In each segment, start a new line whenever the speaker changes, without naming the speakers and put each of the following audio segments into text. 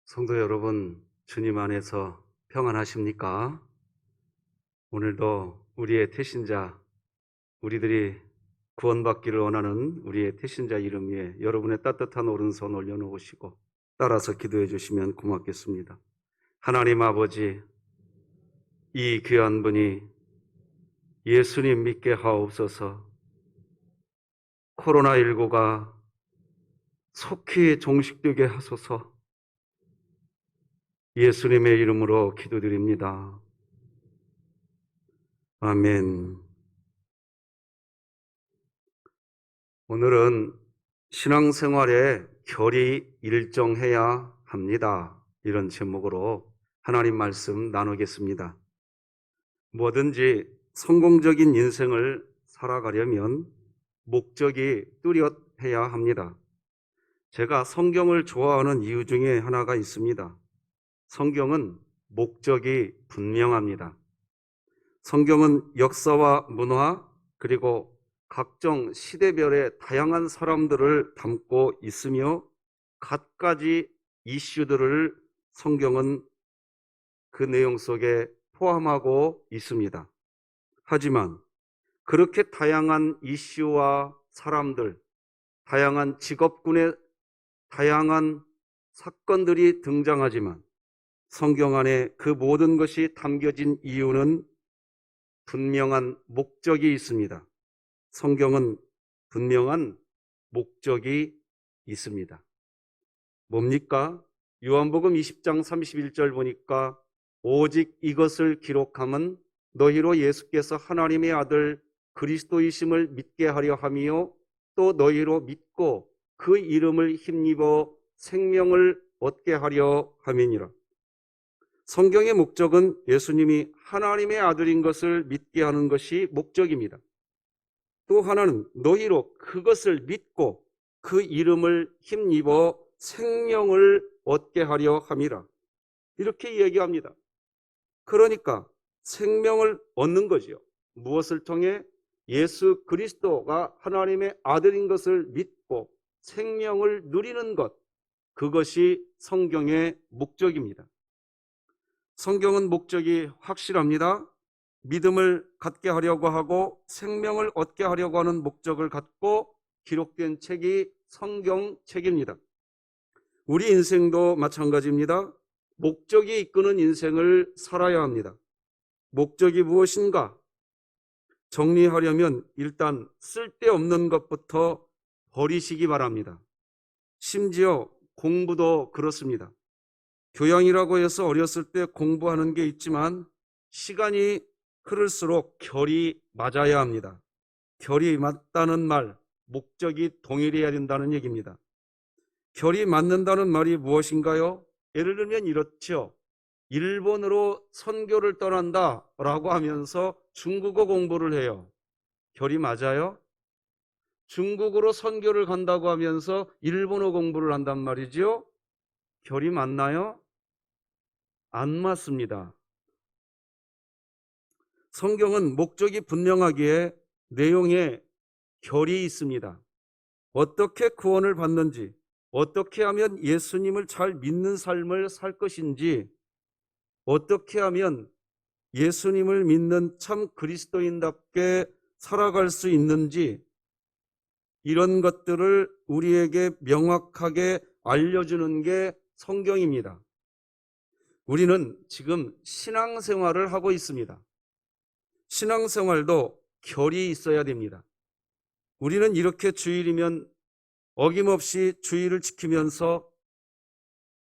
성도 여러분, 주님 안에서 평안하십니까? 오늘도 우리의 태신자, 우리들이 구원받기를 원하는 우리의 태신자 이름 위에 여러분의 따뜻한 오른손 올려놓으시고 따라서 기도해 주시면 고맙겠습니다. 하나님 아버지, 이 귀한 분이 예수님 믿게 하옵소서. 코로나19가 속히 종식되게 하소서. 예수님의 이름으로 기도드립니다. 아멘. 오늘은 신앙생활에 결이 일정해야 합니다. 이런 제목으로 하나님 말씀 나누겠습니다. 뭐든지 성공적인 인생을 살아가려면 목적이 뚜렷해야 합니다. 제가 성경을 좋아하는 이유 중에 하나가 있습니다. 성경은 목적이 분명합니다. 성경은 역사와 문화 그리고 각종 시대별의 다양한 사람들을 담고 있으며 갖가지 이슈들을 성경은 그 내용 속에 포함하고 있습니다. 하지만 그렇게 다양한 이슈와 사람들, 다양한 직업군의 다양한 사건들이 등장하지만 성경 안에 그 모든 것이 담겨진 이유는 분명한 목적이 있습니다. 성경은 분명한 목적이 있습니다. 뭡니까? 요한복음 20장 31절 보니까 오직 이것을 기록함은 너희로 예수께서 하나님의 아들 그리스도이심을 믿게 하려 함이요 또 너희로 믿고 그 이름을 힘입어 생명을 얻게 하려 함이니라. 성경의 목적은 예수님이 하나님의 아들인 것을 믿게 하는 것이 목적입니다. 또 하나는 너희로 그것을 믿고 그 이름을 힘입어 생명을 얻게 하려 함이라. 이렇게 얘기합니다. 그러니까 생명을 얻는 거지요. 무엇을 통해? 예수 그리스도가 하나님의 아들인 것을 믿고 생명을 누리는 것. 그것이 성경의 목적입니다. 성경은 목적이 확실합니다. 믿음을 갖게 하려고 하고 생명을 얻게 하려고 하는 목적을 갖고 기록된 책이 성경책입니다. 우리 인생도 마찬가지입니다. 목적이 이끄는 인생을 살아야 합니다. 목적이 무엇인가? 정리하려면 일단 쓸데없는 것부터 버리시기 바랍니다. 심지어 공부도 그렇습니다. 교양이라고 해서 어렸을 때 공부하는 게 있지만 시간이 흐를수록 결이 맞아야 합니다. 결이 맞다는 말, 목적이 동일해야 된다는 얘기입니다. 결이 맞는다는 말이 무엇인가요? 예를 들면 이렇죠. 일본으로 선교를 떠난다 라고 하면서 중국어 공부를 해요. 결이 맞아요? 중국으로 선교를 간다고 하면서 일본어 공부를 한단 말이죠. 결이 맞나요? 안 맞습니다. 성경은 목적이 분명하기에 내용에 결이 있습니다. 어떻게 구원을 받는지, 어떻게 하면 예수님을 잘 믿는 삶을 살 것인지, 어떻게 하면 예수님을 믿는 참 그리스도인답게 살아갈 수 있는지, 이런 것들을 우리에게 명확하게 알려주는 게 성경입니다. 우리는 지금 신앙생활을 하고 있습니다. 신앙생활도 결이 있어야 됩니다. 우리는 이렇게 주일이면 어김없이 주일을 지키면서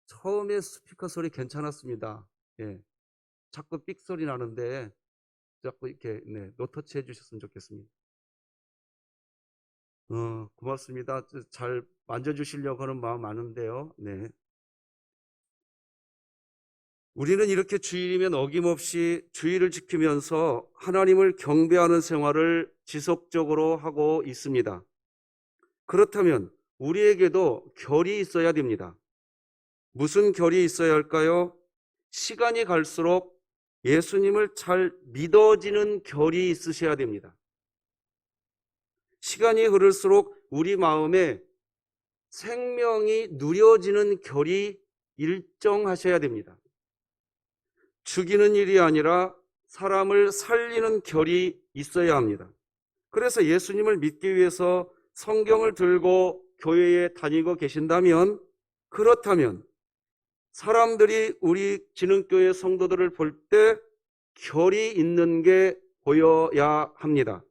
처음에 스피커 소리 괜찮았습니다. 예, 자꾸 삑 소리 나는데 자꾸 이렇게 노터치 해주셨으면 좋겠습니다. 고맙습니다. 잘 만져주시려고 하는 마음 많은데요. 네. 우리는 이렇게 주일이면 어김없이 주일을 지키면서 하나님을 경배하는 생활을 지속적으로 하고 있습니다. 그렇다면 우리에게도 결이 있어야 됩니다. 무슨 결이 있어야 할까요? 시간이 갈수록 예수님을 잘 믿어지는 결이 있으셔야 됩니다. 시간이 흐를수록 우리 마음에 생명이 누려지는 결이 일정하셔야 됩니다. 죽이는 일이 아니라 사람을 살리는 결이 있어야 합니다. 그래서 예수님을 믿기 위해서 성경을 들고 교회에 다니고 계신다면, 그렇다면 사람들이 우리 진흥교회 성도들을 볼 때 결이 있는 게 보여야 합니다.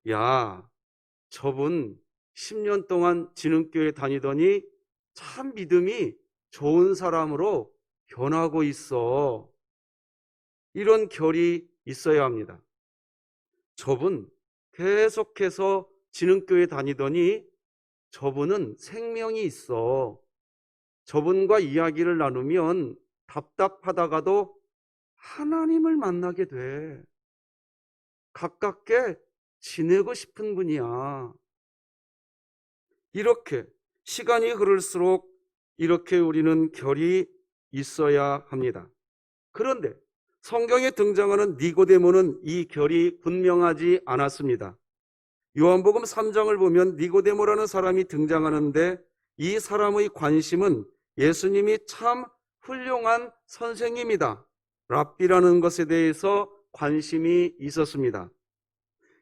야, 저분 10년 동안 진흥교회 다니더니 참 믿음이 좋은 사람으로 변하고 있어. 이런 결이 있어야 합니다. 저분 계속해서 진흥교회 다니더니 저분은 생명이 있어. 저분과 이야기를 나누면 답답하다가도 하나님을 만나게 돼. 가깝게 지내고 싶은 분이야. 이렇게 시간이 흐를수록 이렇게 우리는 결이 있어야 합니다. 그런데 성경에 등장하는 니고데모는 이 결이 분명하지 않았습니다. 요한복음 3장을 보면 니고데모라는 사람이 등장하는데 이 사람의 관심은 예수님이 참 훌륭한 선생님이다, 랍비라는 것에 대해서 관심이 있었습니다.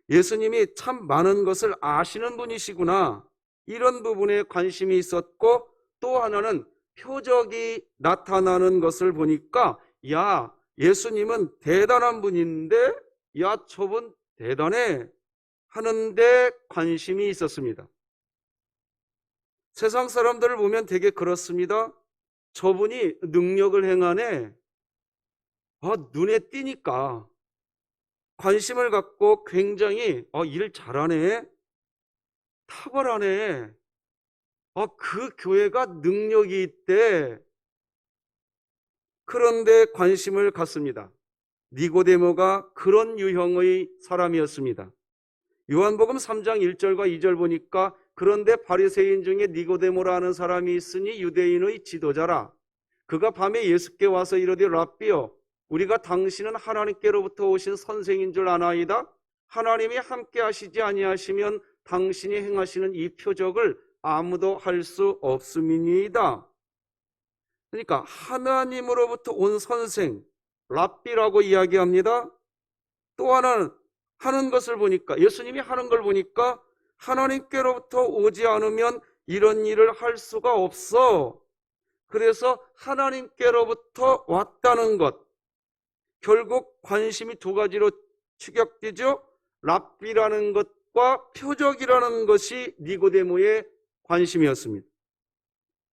예수님이 참 많은 것을 아시는 분이시구나, 이런 부분에 관심이 있었고, 또 하나는 표적이 나타나는 것을 보니까 야, 예수님은 대단한 분인데, 야, 저분 대단해 하는데 관심이 있었습니다. 세상 사람들을 보면 되게 그렇습니다. 저분이 능력을 행하네. 눈에 띄니까 관심을 갖고 굉장히 일 잘하네, 탁월하네, 그 교회가 능력이 있대. 그런데 관심을 갖습니다. 니고데모가 그런 유형의 사람이었습니다. 요한복음 3장 1절과 2절 보니까 그런데 바리새인 중에 니고데모라는 사람이 있으니 유대인의 지도자라. 그가 밤에 예수께 와서 이르되 랍비여, 우리가 당신은 하나님께로부터 오신 선생인 줄 아나이다. 하나님이 함께 하시지 아니하시면 당신이 행하시는 이 표적을 아무도 할 수 없음이니이다. 그러니까 하나님으로부터 온 선생, 랍비라고 이야기합니다. 또 하나는 하는 것을 보니까, 예수님이 하는 걸 보니까 하나님께로부터 오지 않으면 이런 일을 할 수가 없어. 그래서 하나님께로부터 왔다는 것, 결국 관심이 두 가지로 축약되죠. 랍비라는 것과 표적이라는 것이 니고데모의 관심이었습니다.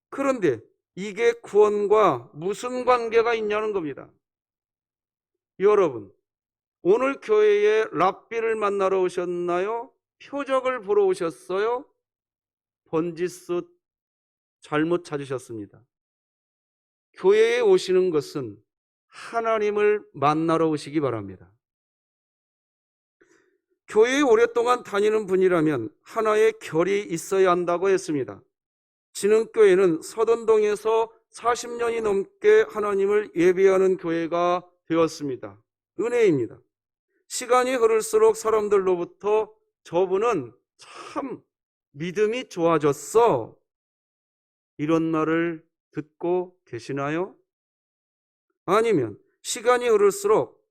그런데 이게 구원과 무슨 관계가 있냐는 겁니다. 여러분, 오늘 교회에 랍비를 만나러 오셨나요? 표적을 보러 오셨어요? 번지수 잘못 찾으셨습니다. 교회에 오시는 것은 하나님을 만나러 오시기 바랍니다. 교회에 오랫동안 다니는 분이라면 하나의 결이 있어야 한다고 했습니다. 진흥교회는 서던동에서 40년이 넘게 하나님을 예배하는 교회가 되었습니다. 은혜입니다. 시간이 흐를수록 사람들로부터 저분은 참 믿음이 좋아졌어, 이런 말을 듣고 계시나요? 아니면 시간이 흐를수록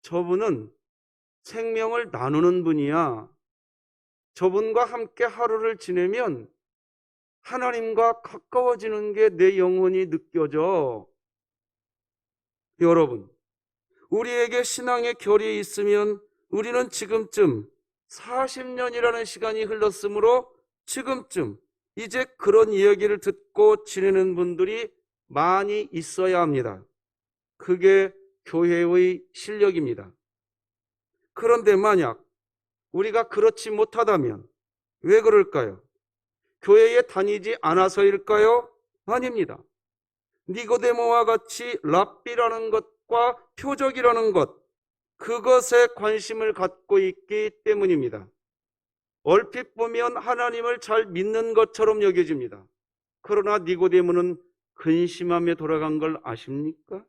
저분은 생명을 나누는 분이야, 저분과 함께 하루를 지내면 하나님과 가까워지는 게 내 영혼이 느껴져. 여러분, 우리에게 신앙의 결이 있으면 우리는 지금쯤 40년이라는 시간이 흘렀으므로 지금쯤 이제 그런 이야기를 듣고 지내는 분들이 많이 있어야 합니다. 그게 교회의 실력입니다. 그런데 만약 우리가 그렇지 못하다면 왜 그럴까요? 교회에 다니지 않아서일까요? 아닙니다. 니고데모와 같이 랍비라는 것과 표적이라는 것, 그것에 관심을 갖고 있기 때문입니다. 얼핏 보면 하나님을 잘 믿는 것처럼 여겨집니다. 그러나 니고데모는 근심하며 돌아간 걸 아십니까?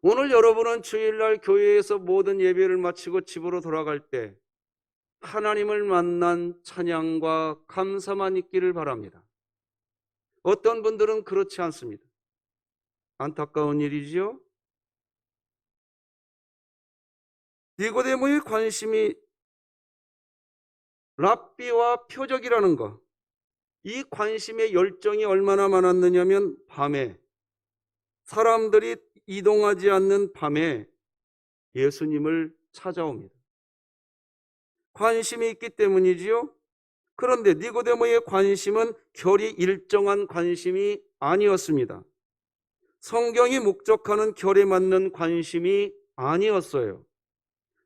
오늘 여러분은 주일날 교회에서 모든 예배를 마치고 집으로 돌아갈 때 하나님을 만난 찬양과 감사만 있기를 바랍니다. 어떤 분들은 그렇지 않습니다. 안타까운 일이지요. 니고데모의 관심이 랍비와 표적이라는 것, 이 관심의 열정이 얼마나 많았느냐면 밤에, 사람들이 이동하지 않는 밤에 예수님을 찾아옵니다. 관심이 있기 때문이지요. 그런데 니고데모의 관심은 결이 일정한 관심이 아니었습니다. 성경이 목적하는 결에 맞는 관심이 아니었어요.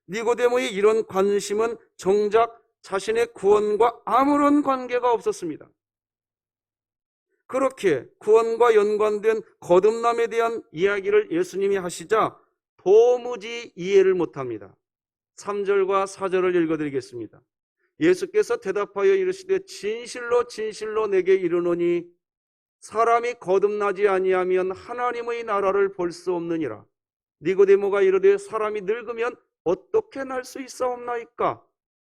니고데모의 이런 관심은 정작 자신의 구원과 아무런 관계가 없었습니다. 그렇게 구원과 연관된 거듭남에 대한 이야기를 예수님이 하시자 도무지 이해를 못합니다. 3절과 4절을 읽어드리겠습니다. 예수께서 대답하여 이르시되 진실로 진실로 내게 이르노니 사람이 거듭나지 아니하면 하나님의 나라를 볼 수 없느니라. 니고데모가 이르되 사람이 늙으면 어떻게 날 수 있사옵나이까?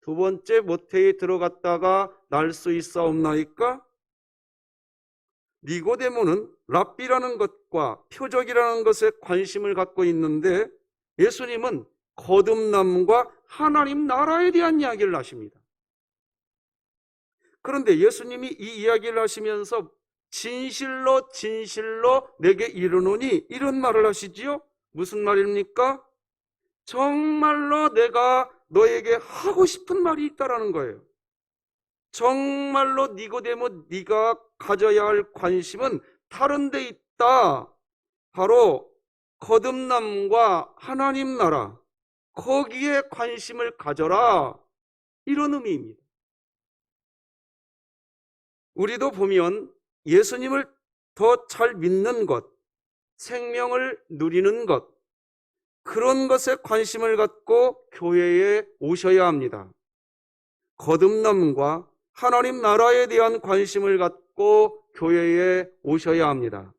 두 번째 모태에 들어갔다가 날 수 있사옵나이까? 니고데모는 랍비라는 것과 표적이라는 것에 관심을 갖고 있는데 예수님은 거듭남과 하나님 나라에 대한 이야기를 하십니다. 그런데 예수님이 이 이야기를 하시면서 진실로 진실로 내게 이르노니 이런 말을 하시지요. 무슨 말입니까? 정말로 내가 너에게 하고 싶은 말이 있다라는 거예요. 정말로 니고데모 네가 가져야 할 관심은 다른 데 있다. 바로 거듭남과 하나님 나라, 거기에 관심을 가져라. 이런 의미입니다. 우리도 보면 예수님을 더 잘 믿는 것, 생명을 누리는 것, 그런 것에 관심을 갖고 교회에 오셔야 합니다. 거듭남과 하나님 나라에 대한 관심을 갖고 교회에 오셔야 합니다.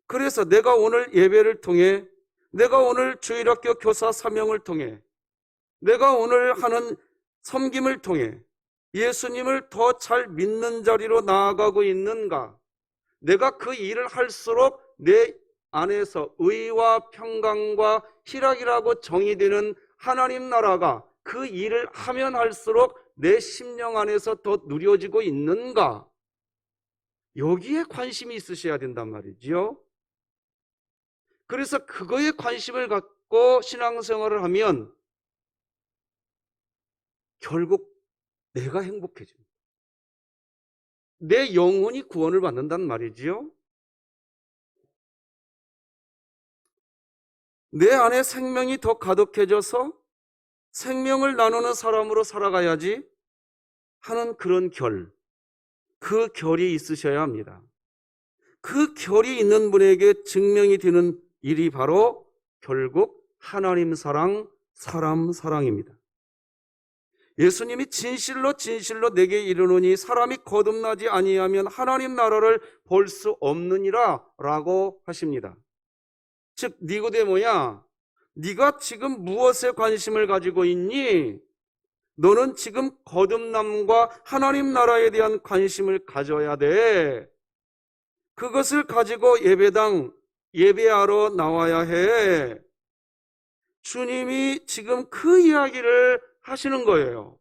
그래서 내가 오늘 예배를 통해, 내가 오늘 주일학교 교사 사명을 통해, 내가 오늘 하는 섬김을 통해 예수님을 더 잘 믿는 자리로 나아가고 있는가? 내가 그 일을 할수록 내 안에서 의와 평강과 희락이라고 정의되는 하나님 나라가 그 일을 하면 할수록 내 심령 안에서 더 누려지고 있는가? 여기에 관심이 있으셔야 된단 말이지요. 그래서 그거에 관심을 갖고 신앙생활을 하면 결국 내가 행복해집니다. 내 영혼이 구원을 받는단 말이지요. 내 안에 생명이 더 가득해져서 생명을 나누는 사람으로 살아가야지 하는 그런 결, 그 결이 있으셔야 합니다. 그 결이 있는 분에게 증명이 되는 일이 바로 결국 하나님 사랑, 사람 사랑입니다. 예수님이 진실로 진실로 내게 이르노니 사람이 거듭나지 아니하면 하나님 나라를 볼 수 없느니라 라고 하십니다. 즉 니고데모야, 네가 지금 무엇에 관심을 가지고 있니? 너는 지금 거듭남과 하나님 나라에 대한 관심을 가져야 돼. 그것을 가지고 예배당 예배하러 나와야 해. 주님이 지금 그 이야기를 하시는 거예요.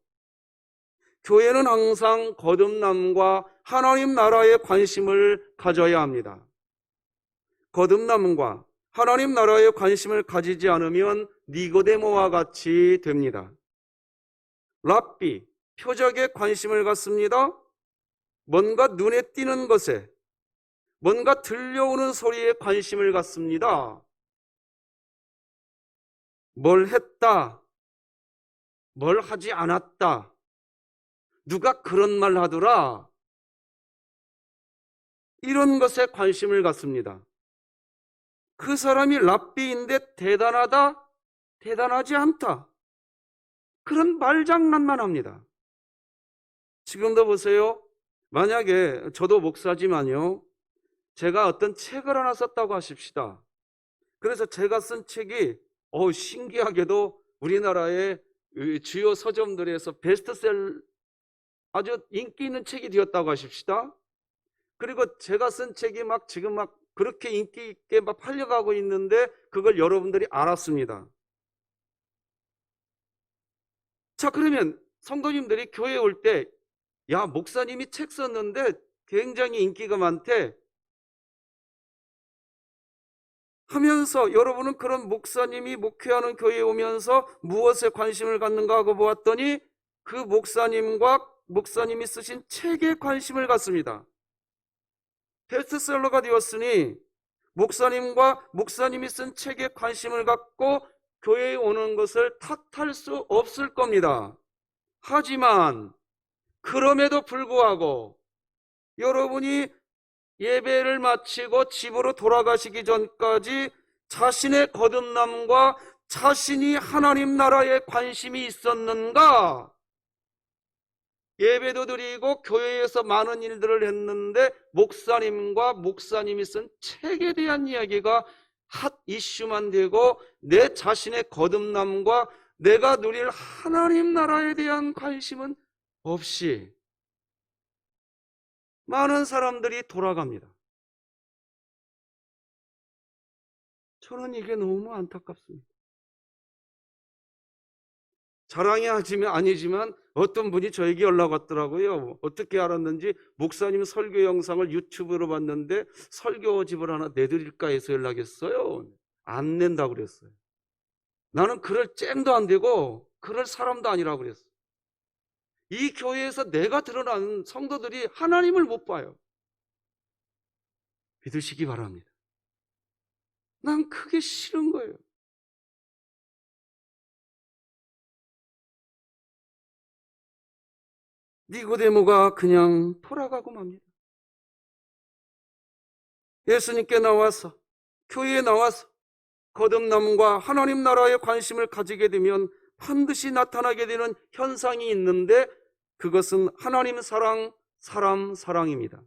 교회는 항상 거듭남과 하나님 나라에 관심을 가져야 합니다. 거듭남과 하나님 나라에 관심을 가지지 않으면 니고데모와 같이 됩니다. 랍비, 표적에 관심을 갖습니다. 뭔가 눈에 띄는 것에, 뭔가 들려오는 소리에 관심을 갖습니다. 뭘 했다, 뭘 하지 않았다, 누가 그런 말 하더라, 이런 것에 관심을 갖습니다. 그 사람이 랍비인데 대단하다, 대단하지 않다, 그런 말장난만 합니다. 지금도 보세요. 만약에 저도 목사지만요, 제가 어떤 책을 하나 썼다고 하십시다. 그래서 제가 쓴 책이 신기하게도 우리나라의 주요 서점들에서 베스트셀러, 아주 인기 있는 책이 되었다고 하십시다. 그리고 제가 쓴 책이 막 지금 막 그렇게 인기 있게 막 팔려가고 있는데 그걸 여러분들이 알았습니다. 자, 그러면 성도님들이 교회에 올 때, 야, 목사님이 책 썼는데 굉장히 인기가 많대 하면서 여러분은 그런 목사님이 목회하는 교회에 오면서 무엇에 관심을 갖는가 하고 보았더니 그 목사님과 목사님이 쓰신 책에 관심을 갖습니다. 베스트셀러가 되었으니 목사님과 목사님이 쓴 책에 관심을 갖고 교회에 오는 것을 탓할 수 없을 겁니다. 하지만 그럼에도 불구하고 여러분이 예배를 마치고 집으로 돌아가시기 전까지 자신의 거듭남과 자신이 하나님 나라에 관심이 있었는가? 예배도 드리고 교회에서 많은 일들을 했는데 목사님과 목사님이 쓴 책에 대한 이야기가 핫 이슈만 되고 내 자신의 거듭남과 내가 누릴 하나님 나라에 대한 관심은 없이 많은 사람들이 돌아갑니다. 저는 이게 너무 안타깝습니다. 자랑이 아니지만 어떤 분이 저에게 연락 왔더라고요. 어떻게 알았는지 목사님 설교 영상을 유튜브로 봤는데 설교집을 하나 내드릴까 해서 연락했어요. 안 낸다고 그랬어요. 나는 그럴 잼도 안 되고 그럴 사람도 아니라고 그랬어요. 이 교회에서 내가 드러나는 성도들이 하나님을 못 봐요. 믿으시기 바랍니다. 난 그게 싫은 거예요. 니고데모가 그냥 돌아가고 맙니다. 예수님께 나와서 교회에 나와서 거듭남과 하나님 나라에 관심을 가지게 되면 반드시 나타나게 되는 현상이 있는데 그것은 하나님 사랑, 사람 사랑입니다.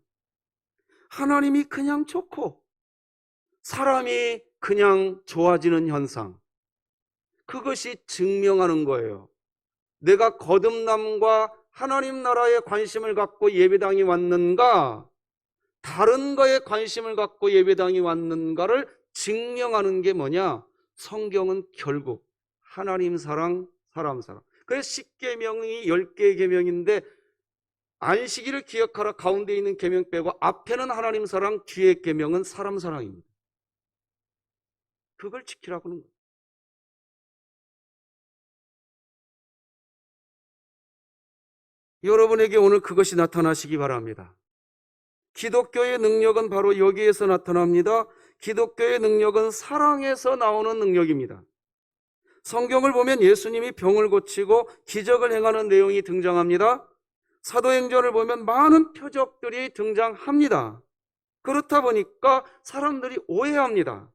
하나님이 그냥 좋고 사람이 그냥 좋아지는 현상, 그것이 증명하는 거예요. 내가 거듭남과 하나님 나라에 관심을 갖고 예배당에 왔는가, 다른 거에 관심을 갖고 예배당에 왔는가를 증명하는 게 뭐냐? 성경은 결국 하나님 사랑, 사람 사랑. 그래서 10계명이 10개의 계명인데 안식일을 기억하라 가운데 있는 계명 빼고 앞에는 하나님 사랑, 뒤에 계명은 사람 사랑입니다. 그걸 지키라고 하는 거예요. 여러분에게 오늘 그것이 나타나시기 바랍니다. 기독교의 능력은 바로 여기에서 나타납니다. 기독교의 능력은 사랑에서 나오는 능력입니다. 성경을 보면 예수님이 병을 고치고 기적을 행하는 내용이 등장합니다. 사도행전을 보면 많은 표적들이 등장합니다. 그렇다 보니까 사람들이 오해합니다.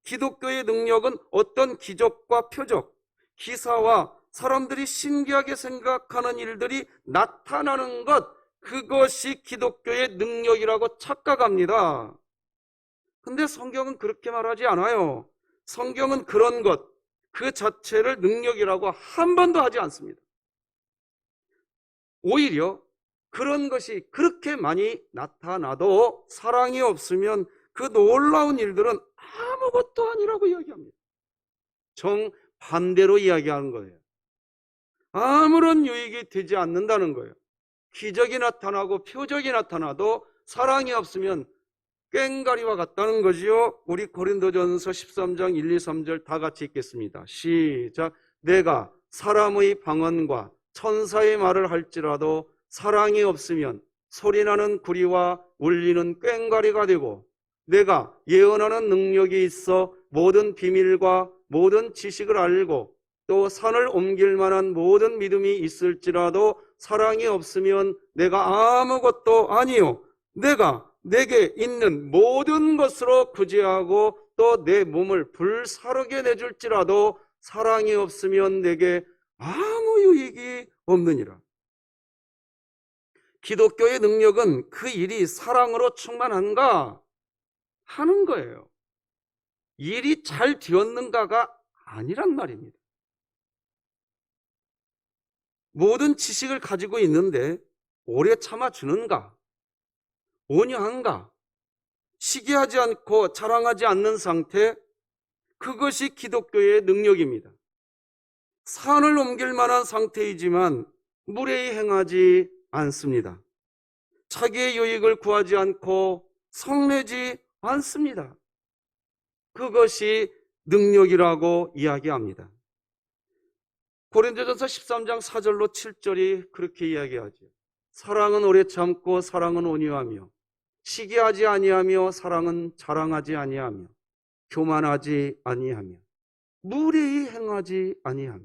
기독교의 능력은 어떤 기적과 표적, 기사와 사람들이 신기하게 생각하는 일들이 나타나는 것, 그것이 기독교의 능력이라고 착각합니다. 근데 성경은 그렇게 말하지 않아요. 성경은 그런 것, 그 자체를 능력이라고 한 번도 하지 않습니다. 오히려 그런 것이 그렇게 많이 나타나도 사랑이 없으면 그 놀라운 일들은 아무것도 아니라고 이야기합니다. 정반대로 이야기하는 거예요. 아무런 유익이 되지 않는다는 거예요. 기적이 나타나고 표적이 나타나도 사랑이 없으면 꽹가리와 같다는 거지요. 우리 고린도전서 13장 1, 2, 3절 다 같이 읽겠습니다. 시작. 내가 사람의 방언과 천사의 말을 할지라도 사랑이 없으면 소리나는 구리와 울리는 꽹가리가 되고, 내가 예언하는 능력이 있어 모든 비밀과 모든 지식을 알고 또 산을 옮길 만한 모든 믿음이 있을지라도 사랑이 없으면 내가 아무것도 아니요, 내가 내게 있는 모든 것으로 구제하고 또 내 몸을 불사르게 내줄지라도 사랑이 없으면 내게 아무 유익이 없느니라. 기독교의 능력은 그 일이 사랑으로 충만한가 하는 거예요. 일이 잘 되었는가가 아니란 말입니다. 모든 지식을 가지고 있는데 오래 참아주는가? 온유한가? 시기하지 않고 자랑하지 않는 상태, 그것이 기독교의 능력입니다. 산을 옮길 만한 상태이지만 무례히 행하지 않습니다. 자기의 유익을 구하지 않고 성내지 않습니다. 그것이 능력이라고 이야기합니다. 고린도전서 13장 4절로 7절이 그렇게 이야기하죠. 사랑은 오래 참고 사랑은 온유하며 시기하지 아니하며 사랑은 자랑하지 아니하며 교만하지 아니하며 무례히 행하지 아니하며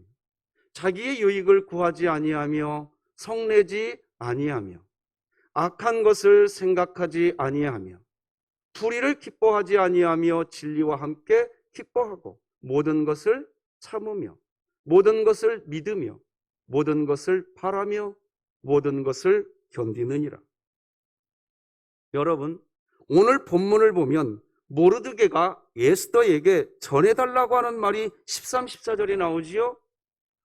자기의 유익을 구하지 아니하며 성내지 아니하며 악한 것을 생각하지 아니하며 불의를 기뻐하지 아니하며 진리와 함께 기뻐하고 모든 것을 참으며 모든 것을 믿으며 모든 것을 바라며 모든 것을 견디느니라. 여러분, 오늘 본문을 보면 모르드게가 에스더에게 전해달라고 하는 말이 13, 14절에 나오지요.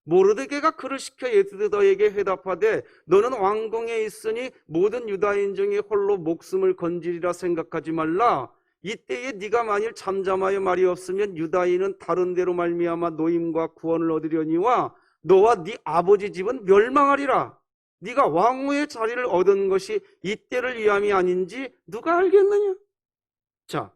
모르드게가 그를 시켜 에스더에게 회답하되 너는 왕궁에 있으니 모든 유다인 중에 홀로 목숨을 건지리라 생각하지 말라. 이때에 네가 만일 잠잠하여 말이 없으면 유다인은 다른 데로 말미암아 노임과 구원을 얻으려니와 너와 네 아버지 집은 멸망하리라. 네가 왕후의 자리를 얻은 것이 이때를 위함이 아닌지 누가 알겠느냐? 자,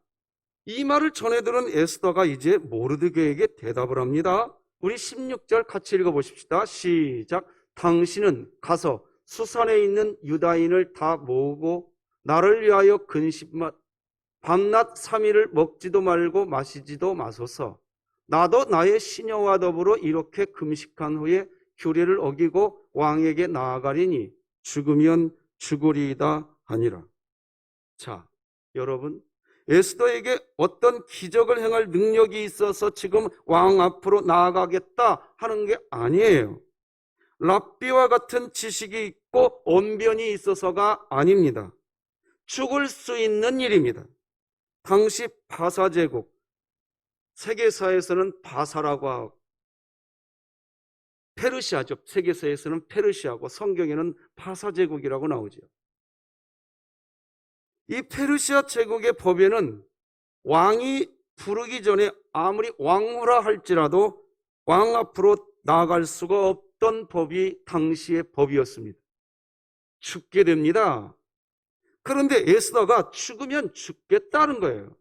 이 말을 전해 들은 에스더가 이제 모르드게에게 대답을 합니다. 우리 16절 같이 읽어보십시다. 시작. 당신은 가서 수산에 있는 유다인을 다 모으고 나를 위하여 밤낮 3일을 먹지도 말고 마시지도 마소서. 나도 나의 시녀와 더불어 이렇게 금식한 후에 규례를 어기고 왕에게 나아가리니 죽으면 죽으리이다 하니라. 자, 여러분, 에스더에게 어떤 기적을 행할 능력이 있어서 지금 왕 앞으로 나아가겠다 하는 게 아니에요. 랍비와 같은 지식이 있고 언변이 있어서가 아닙니다. 죽을 수 있는 일입니다. 당시 바사 제국, 세계사에서는 바사라고 하고 페르시아죠. 세계사에서는 페르시아고 성경에는 바사 제국이라고 나오죠. 이 페르시아 제국의 법에는 왕이 부르기 전에 아무리 왕후라 할지라도 왕 앞으로 나아갈 수가 없던 법이 당시의 법이었습니다. 죽게 됩니다. 그런데 에스더가 죽으면 죽겠다는 거예요.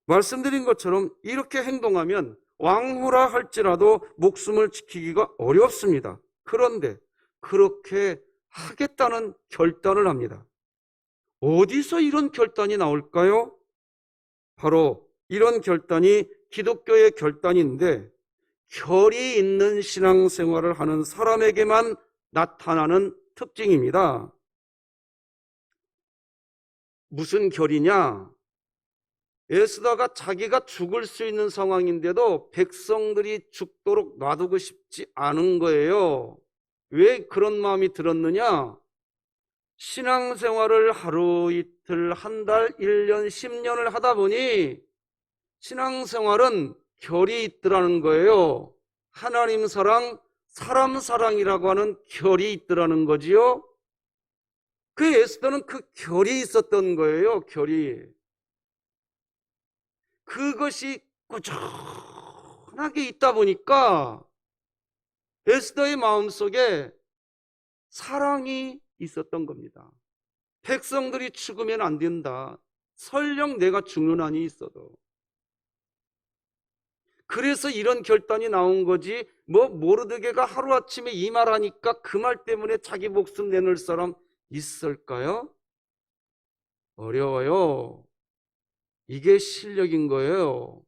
말씀드린 것처럼 이렇게 행동하면 왕후라 할지라도 목숨을 지키기가 어렵습니다. 그런데 그렇게 하겠다는 결단을 합니다. 어디서 이런 결단이 나올까요? 바로 이런 결단이 기독교의 결단인데 결이 있는 신앙생활을 하는 사람에게만 나타나는 특징입니다. 무슨 결이냐? 에스더가 자기가 죽을 수 있는 상황인데도 백성들이 죽도록 놔두고 싶지 않은 거예요. 왜 그런 마음이 들었느냐? 신앙생활을 하루 이틀 한 달 1년 10년을 하다 보니 신앙생활은 결이 있더라는 거예요. 하나님 사랑, 사람 사랑이라고 하는 결이 있더라는 거지요. 그 에스더는 그 결이 있었던 거예요. 결이. 그것이 꾸준하게 있다 보니까 에스더의 마음속에 사랑이 있었던 겁니다. 백성들이 죽으면 안 된다. 설령 내가 죽는 한이 있어도. 그래서 이런 결단이 나온 거지. 모르드게가 하루아침에 이 말하니까 그 말 때문에 자기 목숨 내놓을 사람 있을까요? 어려워요. 이게 실력인 거예요.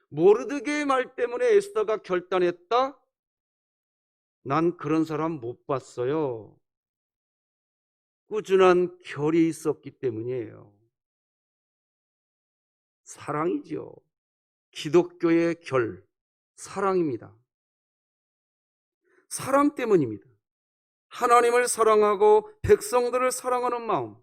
모르드게의 말 때문에 에스더가 결단했다? 난 그런 사람 못 봤어요. 꾸준한 결이 있었기 때문이에요. 사랑이죠. 기독교의 결, 사랑입니다. 사랑 때문입니다. 하나님을 사랑하고 백성들을 사랑하는 마음,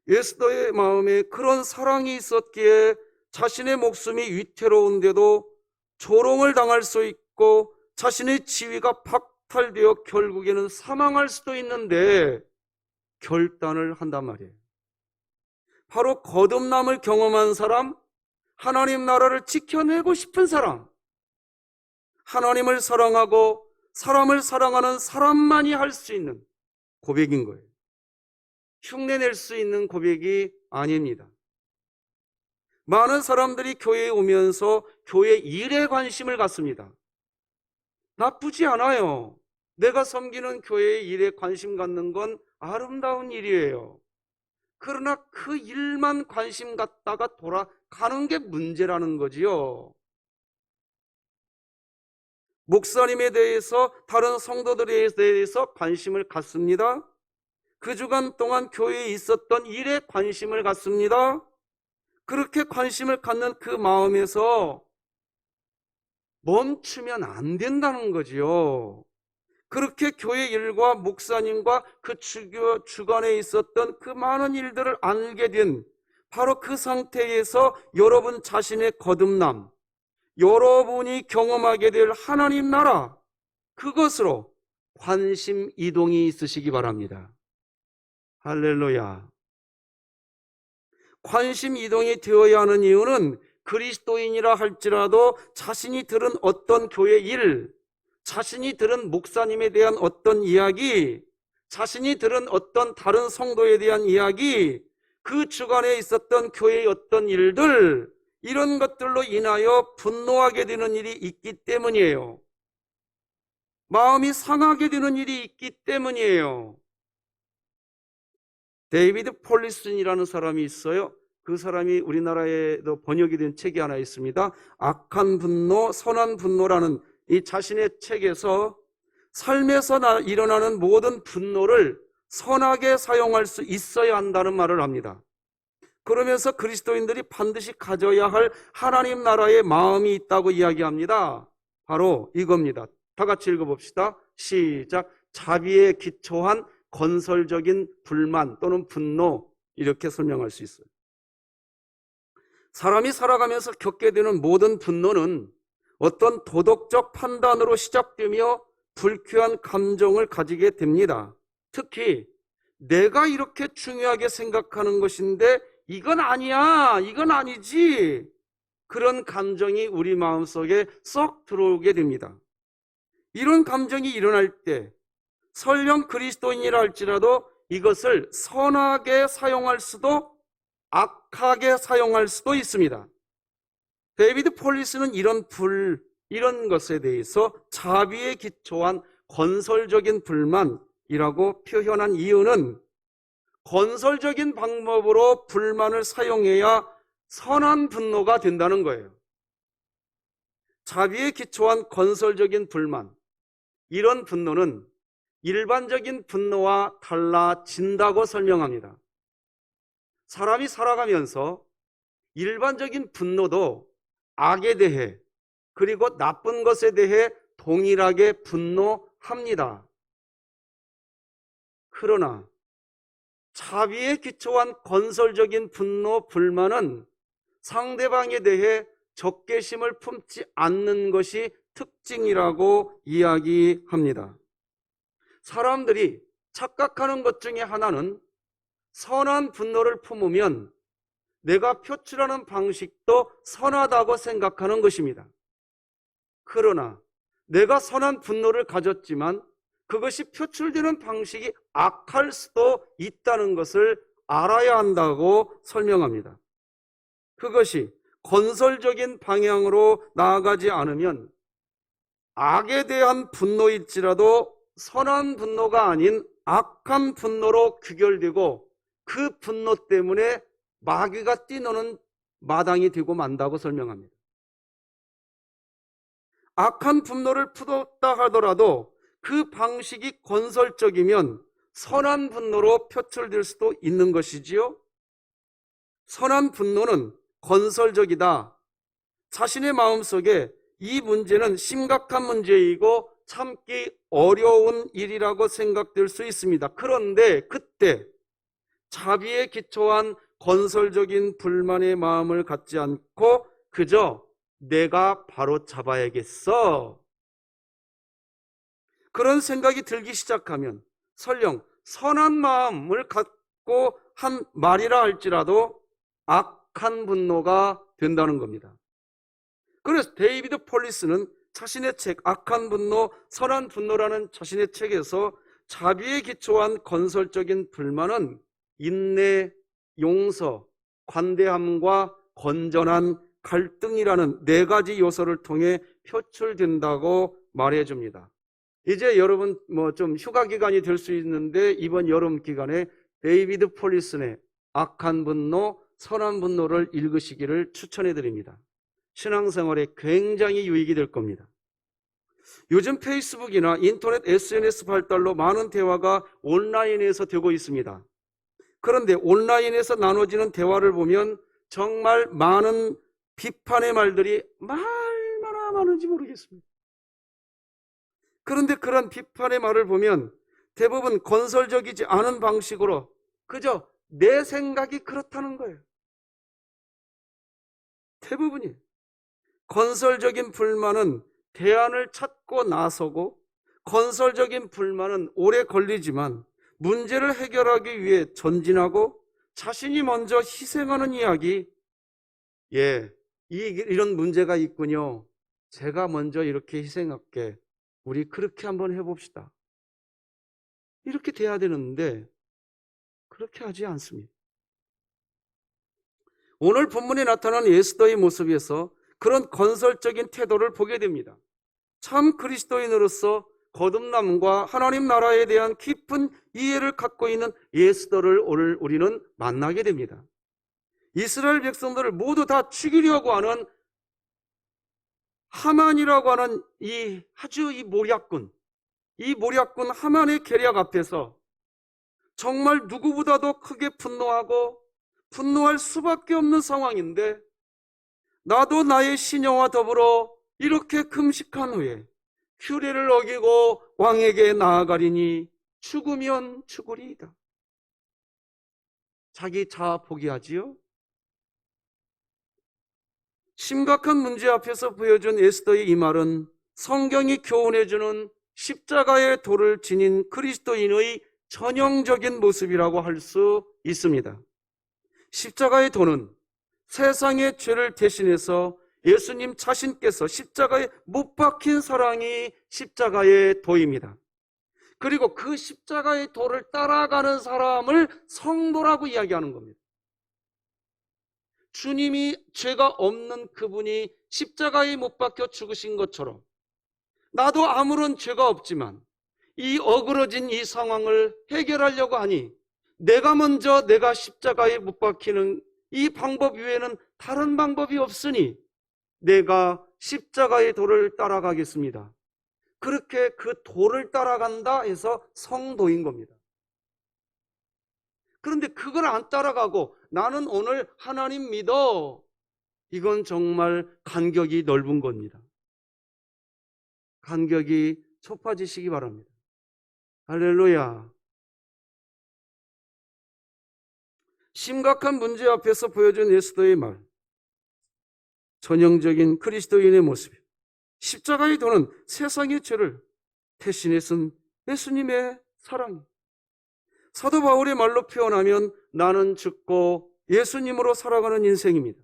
에스더의 마음에 그런 사랑이 있었기에 자신의 목숨이 위태로운데도 조롱을 당할 수 있고 자신의 지위가 박탈되어 결국에는 사망할 수도 있는데 결단을 한단 말이에요. 바로 거듭남을 경험한 사람, 하나님 나라를 지켜내고 싶은 사람, 하나님을 사랑하고 사람을 사랑하는 사람만이 할 수 있는 고백인 거예요. 흉내낼 수 있는 고백이 아닙니다. 많은 사람들이 교회에 오면서 교회 일에 관심을 갖습니다. 나쁘지 않아요. 내가 섬기는 교회의 일에 관심 갖는 건 아름다운 일이에요. 그러나 그 일만 관심 갖다가 돌아가는 게 문제라는 거지요. 목사님에 대해서, 다른 성도들에 대해서 관심을 갖습니다. 그 주간 동안 교회에 있었던 일에 관심을 갖습니다. 그렇게 관심을 갖는 그 마음에서 멈추면 안 된다는 거지요. 그렇게 교회 일과 목사님과 그 주간에 있었던 그 많은 일들을 알게 된 바로 그 상태에서 여러분 자신의 거듭남, 여러분이 경험하게 될 하나님 나라, 그것으로 관심 이동이 있으시기 바랍니다. 할렐루야. 관심 이동이 되어야 하는 이유는 그리스도인이라 할지라도 자신이 들은 어떤 교회 일, 자신이 들은 목사님에 대한 어떤 이야기, 자신이 들은 어떤 다른 성도에 대한 이야기, 그 주간에 있었던 교회의 어떤 일들, 이런 것들로 인하여 분노하게 되는 일이 있기 때문이에요. 마음이 상하게 되는 일이 있기 때문이에요. 데이비드 폴리슨이라는 사람이 있어요. 그 사람이 우리나라에도 번역이 된 책이 하나 있습니다. 악한 분노, 선한 분노라는 이 자신의 책에서 삶에서 일어나는 모든 분노를 선하게 사용할 수 있어야 한다는 말을 합니다. 그러면서 그리스도인들이 반드시 가져야 할 하나님 나라의 마음이 있다고 이야기합니다. 바로 이겁니다. 다 같이 읽어봅시다. 시작. 자비에 기초한 건설적인 불만 또는 분노, 이렇게 설명할 수 있어요. 사람이 살아가면서 겪게 되는 모든 분노는 어떤 도덕적 판단으로 시작되며 불쾌한 감정을 가지게 됩니다. 특히 내가 이렇게 중요하게 생각하는 것인데 이건 아니야, 이건 아니지, 그런 감정이 우리 마음속에 쏙 들어오게 됩니다. 이런 감정이 일어날 때 설령 그리스도인이라 할지라도 이것을 선하게 사용할 수도 악하게 사용할 수도 있습니다. 데이비드 폴리스는 이런 것에 대해서 자비에 기초한 건설적인 불만이라고 표현한 이유는 건설적인 방법으로 불만을 사용해야 선한 분노가 된다는 거예요. 자비에 기초한 건설적인 불만, 이런 분노는 일반적인 분노와 달라진다고 설명합니다. 사람이 살아가면서 일반적인 분노도 악에 대해 그리고 나쁜 것에 대해 동일하게 분노합니다. 그러나 자비에 기초한 건설적인 분노, 불만은 상대방에 대해 적개심을 품지 않는 것이 특징이라고 이야기합니다. 사람들이 착각하는 것 중에 하나는 선한 분노를 품으면 내가 표출하는 방식도 선하다고 생각하는 것입니다. 그러나 내가 선한 분노를 가졌지만 그것이 표출되는 방식이 악할 수도 있다는 것을 알아야 한다고 설명합니다. 그것이 건설적인 방향으로 나아가지 않으면 악에 대한 분노일지라도 선한 분노가 아닌 악한 분노로 귀결되고 그 분노 때문에 마귀가 뛰노는 마당이 되고 만다고 설명합니다. 악한 분노를 품었다 하더라도 그 방식이 건설적이면 선한 분노로 표출될 수도 있는 것이지요. 선한 분노는 건설적이다. 자신의 마음속에 이 문제는 심각한 문제이고 참기 어려운 일이라고 생각될 수 있습니다. 그런데 그때 자비에 기초한 건설적인 불만의 마음을 갖지 않고 그저 내가 바로 잡아야겠어, 그런 생각이 들기 시작하면 설령 선한 마음을 갖고 한 말이라 할지라도 악한 분노가 된다는 겁니다. 그래서 데이비드 폴리스는 자신의 책 악한 분노, 선한 분노라는 자신의 책에서 자비에 기초한 건설적인 불만은 인내, 용서, 관대함과 건전한 갈등이라는 네 가지 요소를 통해 표출된다고 말해줍니다. 이제 여러분 좀 휴가 기간이 될 수 있는데 이번 여름 기간에 데이비드 폴리슨의 악한 분노, 선한 분노를 읽으시기를 추천해 드립니다. 신앙생활에 굉장히 유익이 될 겁니다. 요즘 페이스북이나 인터넷 SNS 발달로 많은 대화가 온라인에서 되고 있습니다. 그런데 온라인에서 나눠지는 대화를 보면 정말 많은 비판의 말들이 얼마나 많은지 모르겠습니다. 그런데 그런 비판의 말을 보면 대부분 건설적이지 않은 방식으로 그저 내 생각이 그렇다는 거예요. 대부분이. 건설적인 불만은 대안을 찾고 나서고 건설적인 불만은 오래 걸리지만 문제를 해결하기 위해 전진하고 자신이 먼저 희생하는 이야기. 이런 문제가 있군요. 제가 먼저 이렇게 희생할게. 우리 그렇게 한번 해봅시다. 이렇게 돼야 되는데 그렇게 하지 않습니다. 오늘 본문에 나타난 에스더의 모습에서 그런 건설적인 태도를 보게 됩니다. 참 그리스도인으로서 거듭남과 하나님 나라에 대한 깊은 이해를 갖고 있는 에스더를 오늘 우리는 만나게 됩니다. 이스라엘 백성들을 모두 다 죽이려고 하는 하만이라고 하는 이 모략군 하만의 계략 앞에서 정말 누구보다도 크게 분노할 수밖에 없는 상황인데 나도 나의 시녀와 더불어 이렇게 금식한 후에 규례를 어기고 왕에게 나아가리니 죽으면 죽으리이다. 자기 자아 포기하지요? 심각한 문제 앞에서 보여준 에스더의 이 말은 성경이 교훈해주는 십자가의 도를 지닌 그리스도인의 전형적인 모습이라고 할 수 있습니다. 십자가의 도는 세상의 죄를 대신해서 예수님 자신께서 십자가에 못 박힌 사랑이 십자가의 도입니다. 그리고 그 십자가의 도를 따라가는 사람을 성도라고 이야기하는 겁니다. 주님이 죄가 없는 그분이 십자가에 못 박혀 죽으신 것처럼 나도 아무런 죄가 없지만 이 어그러진 이 상황을 해결하려고 하니 내가 십자가에 못 박히는 이 방법 외에는 다른 방법이 없으니 내가 십자가의 도를 따라가겠습니다. 그렇게 그 도를 따라간다 해서 성도인 겁니다. 그런데 그걸 안 따라가고 나는 오늘 하나님 믿어. 이건 정말 간격이 넓은 겁니다. 간격이 좁아지시기 바랍니다. 할렐루야. 심각한 문제 앞에서 보여준 에스더의 말, 전형적인 그리스도인의 모습. 십자가의 도는 세상의 죄를 대신해 쓴 예수님의 사랑. 사도 바울의 말로 표현하면 나는 죽고 예수님으로 살아가는 인생입니다.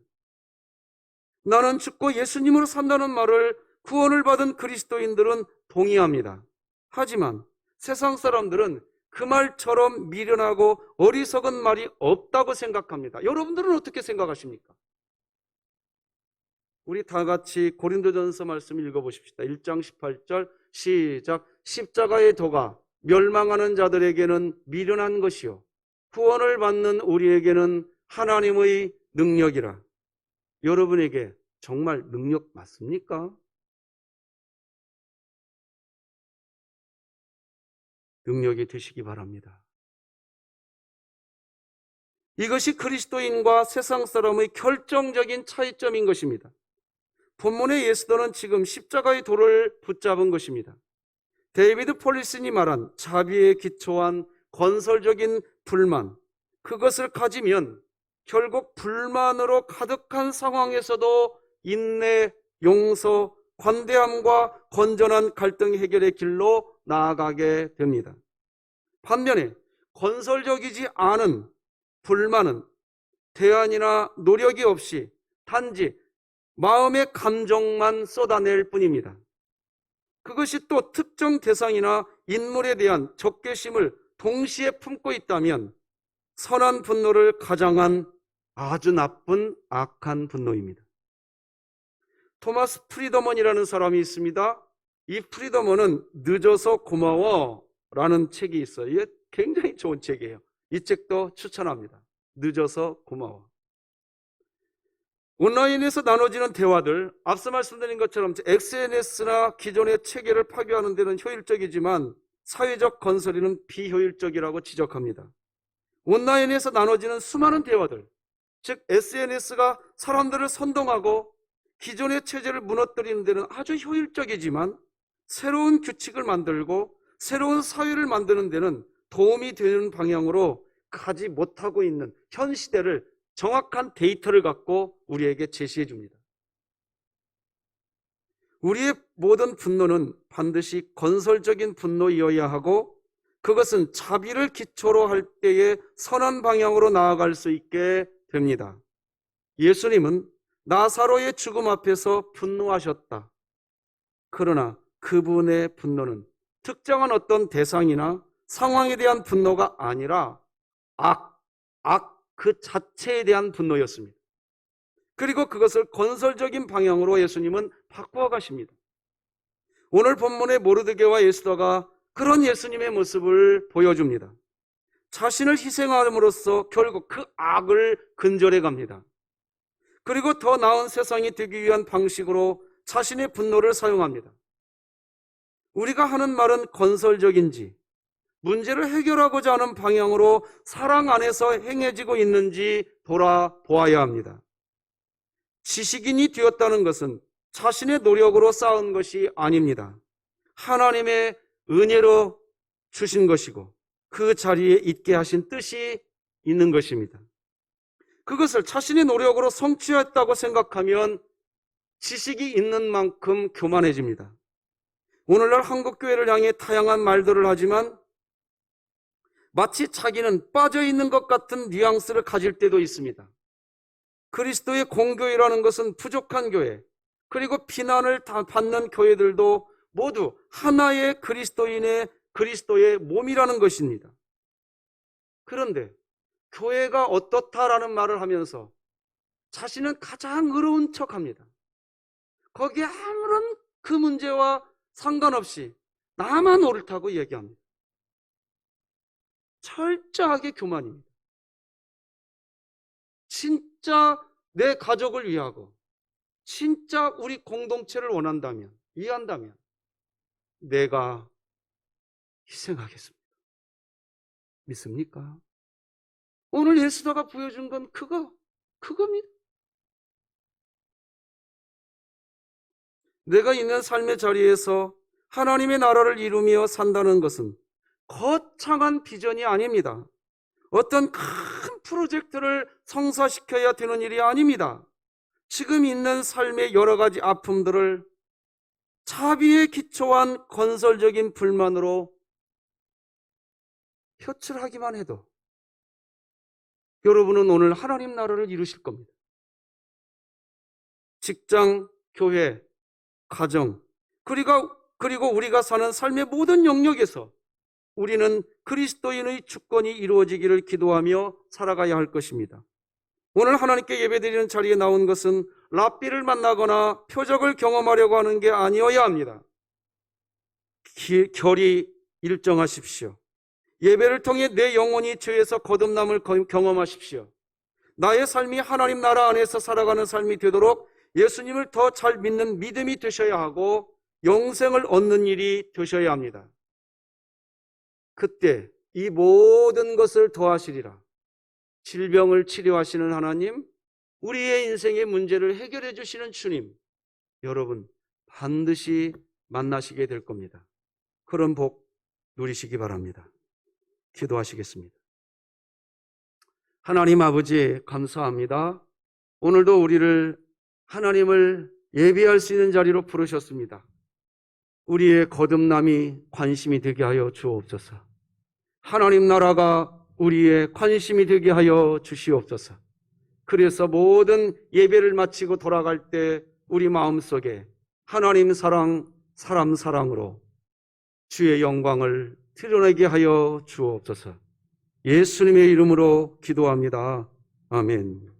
나는 죽고 예수님으로 산다는 말을 구원을 받은 그리스도인들은 동의합니다. 하지만 세상 사람들은 그 말처럼 미련하고 어리석은 말이 없다고 생각합니다. 여러분들은 어떻게 생각하십니까? 우리 다 같이 고린도전서 말씀 읽어보십시다. 1장 18절 시작. 십자가의 도가 멸망하는 자들에게는 미련한 것이요 구원을 받는 우리에게는 하나님의 능력이라. 여러분에게 정말 능력 맞습니까? 능력이 되시기 바랍니다. 이것이 그리스도인과 세상 사람의 결정적인 차이점인 것입니다. 본문의 에스더는 지금 십자가의 도를 붙잡은 것입니다. 데이비드 폴리슨이 말한 자비에 기초한 건설적인 불만, 그것을 가지면 결국 불만으로 가득한 상황에서도 인내, 용서, 관대함과 건전한 갈등 해결의 길로 나아가게 됩니다. 반면에 건설적이지 않은 불만은 대안이나 노력이 없이 단지 마음의 감정만 쏟아낼 뿐입니다. 그것이 또 특정 대상이나 인물에 대한 적개심을 동시에 품고 있다면 선한 분노를 가장한 아주 나쁜 악한 분노입니다. 토마스 프리더먼이라는 사람이 있습니다. 이 프리더먼은 늦어서 고마워 라는 책이 있어요. 이게 굉장히 좋은 책이에요. 이 책도 추천합니다. 늦어서 고마워. 온라인에서 나눠지는 대화들, 앞서 말씀드린 것처럼 SNS나 기존의 체계를 파괴하는 데는 효율적이지만 사회적 건설에는 비효율적이라고 지적합니다. 온라인에서 나눠지는 수많은 대화들, 즉 SNS가 사람들을 선동하고 기존의 체제를 무너뜨리는 데는 아주 효율적이지만 새로운 규칙을 만들고 새로운 사회를 만드는 데는 도움이 되는 방향으로 가지 못하고 있는 현 시대를 정확한 데이터를 갖고 우리에게 제시해 줍니다. 우리의 모든 분노는 반드시 건설적인 분노이어야 하고 그것은 자비를 기초로 할 때에 선한 방향으로 나아갈 수 있게 됩니다. 예수님은 나사로의 죽음 앞에서 분노하셨다. 그러나 그분의 분노는 특정한 어떤 대상이나 상황에 대한 분노가 아니라 악 그 자체에 대한 분노였습니다. 그리고 그것을 건설적인 방향으로 예수님은 바꾸어 가십니다. 오늘 본문의 모르드게와 에스더가 그런 예수님의 모습을 보여줍니다. 자신을 희생함으로써 결국 그 악을 근절해 갑니다. 그리고 더 나은 세상이 되기 위한 방식으로 자신의 분노를 사용합니다. 우리가 하는 말은 건설적인지 문제를 해결하고자 하는 방향으로 사랑 안에서 행해지고 있는지 돌아보아야 합니다. 지식인이 되었다는 것은 자신의 노력으로 쌓은 것이 아닙니다. 하나님의 은혜로 주신 것이고 그 자리에 있게 하신 뜻이 있는 것입니다. 그것을 자신의 노력으로 성취했다고 생각하면 지식이 있는 만큼 교만해집니다. 오늘날 한국교회를 향해 다양한 말들을 하지만 마치 자기는 빠져있는 것 같은 뉘앙스를 가질 때도 있습니다. 그리스도의 공교회라는 것은 부족한 교회, 그리고 비난을 받는 교회들도 모두 하나의 그리스도의 몸이라는 것입니다. 그런데 교회가 어떻다라는 말을 하면서 자신은 가장 의로운 척합니다. 거기에 아무런 그 문제와 상관없이 나만 옳다고 얘기합니다. 철저하게 교만입니다. 진짜 내 가족을 위하고 진짜 우리 공동체를 원한다면, 이해한다면 내가 희생하겠습니다. 믿습니까? 오늘 예수다가 보여준 건 그겁니다. 내가 있는 삶의 자리에서 하나님의 나라를 이루며 산다는 것은 거창한 비전이 아닙니다. 어떤 큰 프로젝트를 성사시켜야 되는 일이 아닙니다. 지금 있는 삶의 여러 가지 아픔들을 자비에 기초한 건설적인 불만으로 표출하기만 해도 여러분은 오늘 하나님 나라를 이루실 겁니다. 직장, 교회, 가정, 그리고 우리가 사는 삶의 모든 영역에서 우리는 그리스도인의 주권이 이루어지기를 기도하며 살아가야 할 것입니다. 오늘 하나님께 예배드리는 자리에 나온 것은 랍비를 만나거나 표적을 경험하려고 하는 게 아니어야 합니다. 결이 일정하십시오. 예배를 통해 내 영혼이 죄에서 거듭남을 경험하십시오. 나의 삶이 하나님 나라 안에서 살아가는 삶이 되도록 예수님을 더 잘 믿는 믿음이 되셔야 하고 영생을 얻는 일이 되셔야 합니다. 그때 이 모든 것을 더하시리라. 질병을 치료하시는 하나님, 우리의 인생의 문제를 해결해 주시는 주님, 여러분 반드시 만나시게 될 겁니다. 그런 복 누리시기 바랍니다. 기도하시겠습니다. 하나님 아버지 감사합니다. 오늘도 우리를 하나님을 예배할 수 있는 자리로 부르셨습니다. 우리의 거듭남이 관심이 되게 하여 주옵소서. 하나님 나라가 우리의 관심이 되게 하여 주시옵소서. 그래서 모든 예배를 마치고 돌아갈 때 우리 마음속에 하나님 사랑, 사람 사랑으로 주의 영광을 드러내게 하여 주옵소서. 예수님의 이름으로 기도합니다. 아멘.